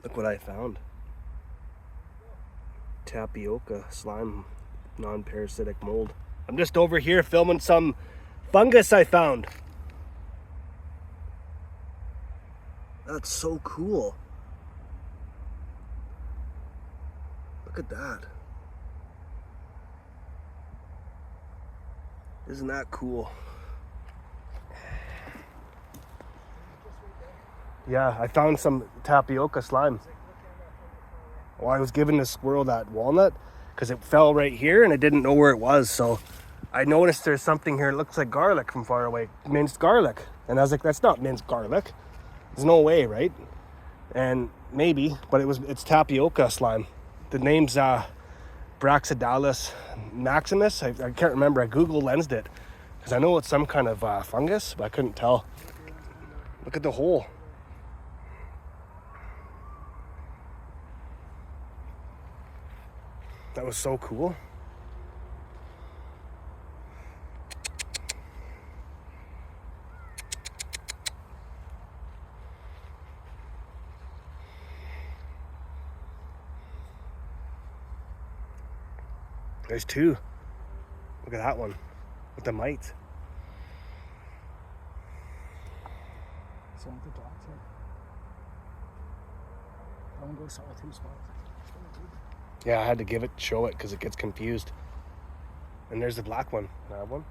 Look what I found. Tapioca slime, non-parasitic mold. I'm just over here filming some fungus I found. That's so cool. Look at that. Isn't that cool? Yeah, I found some tapioca slime. Well, I was giving this squirrel that walnut because it fell right here and I didn't know where it was. So I noticed there's something here. It looks like garlic from far away. Minced garlic. And I was like, that's not minced garlic. There's no way, right? And maybe, but it's tapioca slime. The name's Brefeldia maximus. I can't remember. I Google lensed it because I know it's some kind of fungus, but I couldn't tell. Look at the hole. That was so cool. There's two. Look at that one with the mites. So the dogs here. I want to go solitude spots. Yeah, I had to show it because it gets confused. And there's the black one. That one.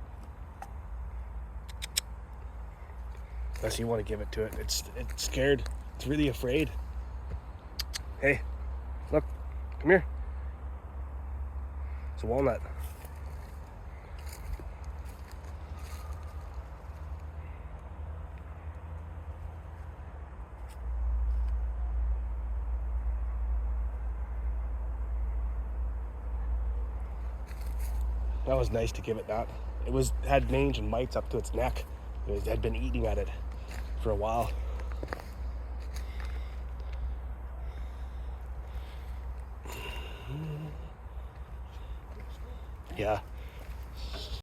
Unless you want to give it to it. It's scared. It's really afraid. Hey, look, come here. It's a walnut. That was nice to give it that. It had mange and mites up to its neck. It had been eating at it for a while. Yeah.